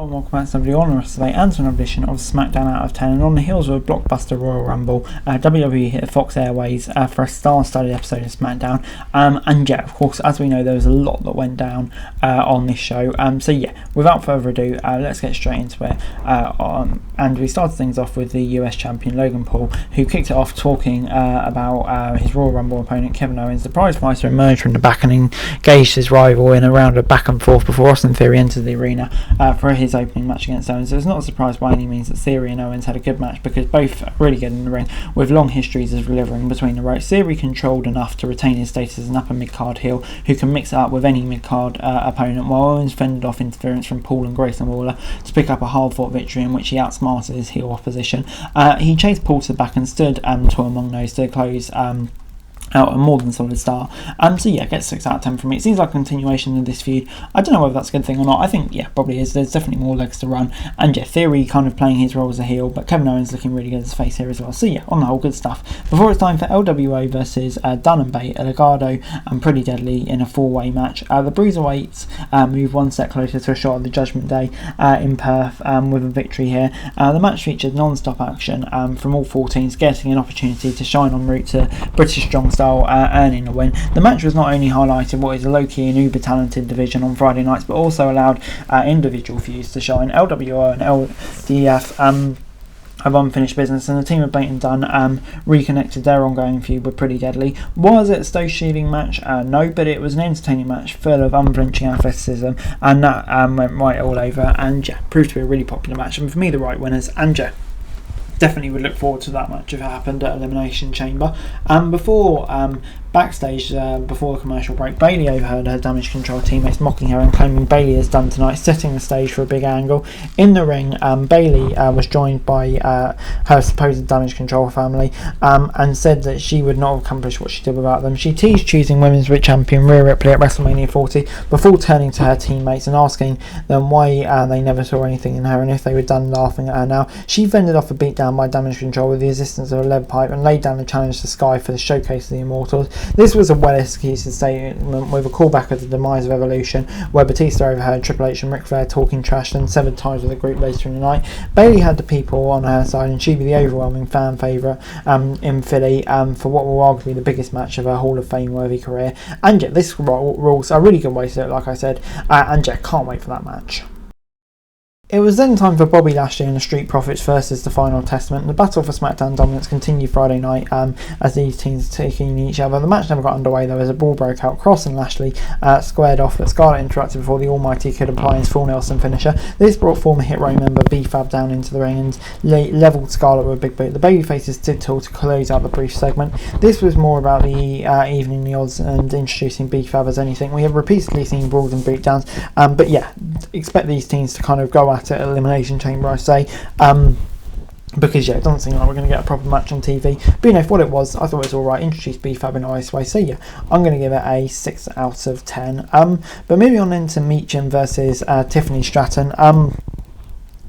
Hello and welcome back to somebody on the rest today and to another edition of Smackdown Out of 10. And on the heels of a blockbuster Royal Rumble, WWE hit Fox Airways for a star-studded episode of Smackdown. And yeah, of course, as we know, there was a lot that went down on this show. So yeah, without further ado, let's get straight into it. And we started things off with the US champion Logan Paul, who kicked it off talking about his Royal Rumble opponent Kevin Owens. The prize fighter emerged from the back and engaged his rival in a round of back and forth before Austin Theory entered the arena for his opening match against Owens. So it's not a surprise by any means that Theory and Owens had a good match, because both are really good in the ring with long histories of delivering between the ropes. Theory controlled enough to retain his status as an upper mid-card heel who can mix it up with any mid-card opponent, while Owens fended off interference from Paul and Grayson Waller to pick up a hard-fought victory in which he outsmarted his heel opposition. He chased Paul to the back and stood tall among those to close out a more than solid start. So yeah, gets 6 out of 10 from me. It seems like a continuation of this feud. I don't know whether that's a good thing or not. I think, yeah, probably is. There's definitely more legs to run. And yeah, Theory kind of playing his role as a heel, but Kevin Owens looking really good as a face here as well. So yeah, on the whole, good stuff. Before it's time for LWO versus Dunn and Bate, Legado and Pretty Deadly in a 4-way match. The Bruiserweights move one step closer to a shot at the Judgment Day in Perth with a victory here. The match featured non-stop action from all 4 teams, getting an opportunity to shine en route to British Strong Style, earning a win. The match was not only highlighted what is a low-key and uber-talented division on Friday nights, but also allowed individual feuds to shine. LWO and LDF have unfinished business, and the team of Bate and Dunn reconnected their ongoing feud with Pretty Deadly. Was it a stone-shielding match? No, but it was an entertaining match full of unflinching athleticism, and that went right all over, and yeah, proved to be a really popular match, and for me the right winners. And yeah, definitely would look forward to that match if it happened at Elimination Chamber. Backstage, before the commercial break, Bayley overheard her Damage Control teammates mocking her and claiming Bayley is done tonight, setting the stage for a big angle. In the ring, Bayley was joined by her supposed Damage Control family and said that she would not have accomplished what she did without them. She teased choosing Women's World Champion Rhea Ripley at WrestleMania 40 before turning to her teammates and asking them why they never saw anything in her and if they were done laughing at her now. She fended off a beatdown by Damage Control with the assistance of a lead pipe and laid down a challenge to Sky for the showcase of the Immortals. This was a well-executed statement with a callback of the demise of Evolution, where Batista overheard Triple H and Ric Flair talking trash and severed ties with the group later in the night. Bayley had the people on her side, and she'd be the overwhelming fan favourite in Philly for what will arguably be the biggest match of her Hall of Fame worthy career. And yeah, this rules a really good way to do it, like I said, and yeah, can't wait for that match. It was then time for Bobby Lashley and the Street Profits versus the Final Testament. The battle for SmackDown dominance continued Friday night as these teams taking each other. The match never got underway though, as a brawl broke out. Cross and Lashley squared off, but Scarlett interrupted before the Almighty could apply his full Nelson finisher. This brought former Hit Row member B-Fab down into the ring and levelled Scarlett with a big boot. The babyfaces stood tall to close out the brief segment. This was more about the evening the odds and introducing B-Fab as anything. We have repeatedly seen brawls and beatdowns, but yeah, expect these teams to kind of go at Elimination Chamber, I say, because yeah, it doesn't seem like we're going to get a proper match on TV. But you know, for what it was, I thought it was alright. Introduced B-Fab in a nice way, so yeah, I'm going to give it a 6 out of 10. But moving on into Meacham versus Tiffany Stratton.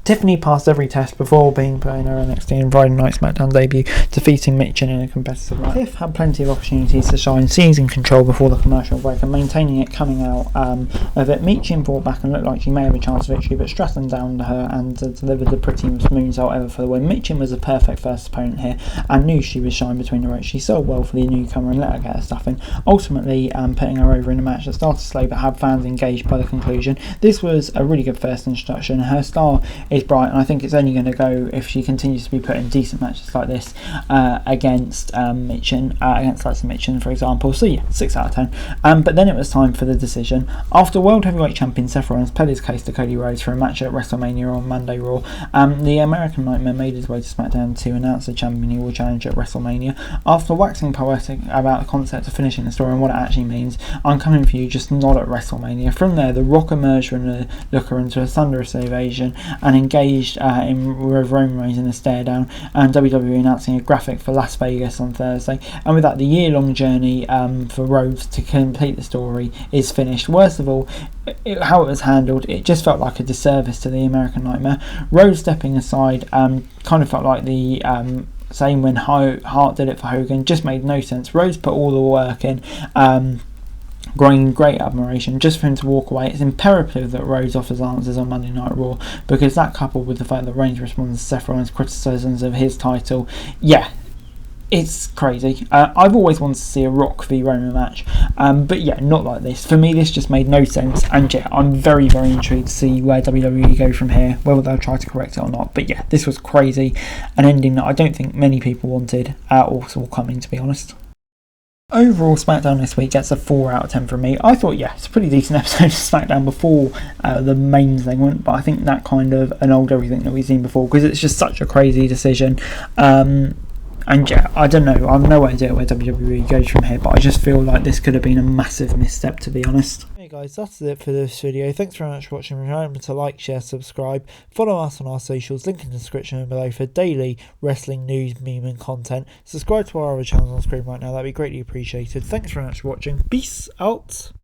Tiffany passed every test before being put in her NXT and Friday Night SmackDown debut, defeating Mitchin in a competitive match. Tiff had plenty of opportunities to shine, seizing control before the commercial break and maintaining it coming out of it. Mitchin fought back and looked like she may have a chance of victory, but Stratton downed her and delivered the prettiest moonsault ever for the win. Mitchin was a perfect first opponent here and knew she was shine between the ropes. She sold well for the newcomer and let her get her stuff in, ultimately putting her over in a match that started slow but had fans engaged by the conclusion. This was a really good first introduction. Her star is bright, and I think it's only going to go if she continues to be put in decent matches like this against Mitchin, against Lexa Mitchin, for example. So yeah, 6 out of 10. But then it was time for the decision. After World Heavyweight Champion Seth Rollins pled his case to Cody Rhodes for a match at WrestleMania on Monday Raw, the American Nightmare made his way to SmackDown to announce the champion he will challenge at WrestleMania. After waxing poetic about the concept of finishing the story and what it actually means, I'm coming for you, just not at WrestleMania. From there, The Rock emerged from the looker into a thunderous evasion and engaged in Roman Reigns in a stare down, and WWE announcing a graphic for Las Vegas on Thursday. And with that, the year-long journey for Rhodes to complete the story is finished. Worst of all, how it was handled, it just felt like a disservice to the American Nightmare. Rhodes stepping aside kind of felt like the same when Hart did it for Hogan, just made no sense. Rhodes put all the work in great admiration. Just for him to walk away, it's imperative that Rhodes offers answers on Monday Night Raw, because that, coupled with the fact that Reigns responds to Seth Rollins' criticisms of his title, yeah, it's crazy. I've always wanted to see a Rock v Roman match, but yeah, not like this. For me, this just made no sense, and yeah, I'm very, very intrigued to see where WWE go from here, whether they'll try to correct it or not. But yeah, this was crazy, an ending that I don't think many people wanted, or saw coming, to be honest. Overall, SmackDown this week gets a 4 out of 10 from me. I thought, yeah, it's a pretty decent episode of SmackDown before the main segment, but I think that kind of annulled everything that we've seen before, because it's just such a crazy decision. And yeah, I don't know, I've no idea where WWE goes from here, but I just feel like this could have been a massive misstep, to be honest. Hey guys, that's it for this video. Thanks very much for watching. Remember to like, share, subscribe, follow us on our socials, link in the description below for daily wrestling news, meme and content. Subscribe to our other channels on screen right now, that'd be greatly appreciated. Thanks very much for watching. Peace out.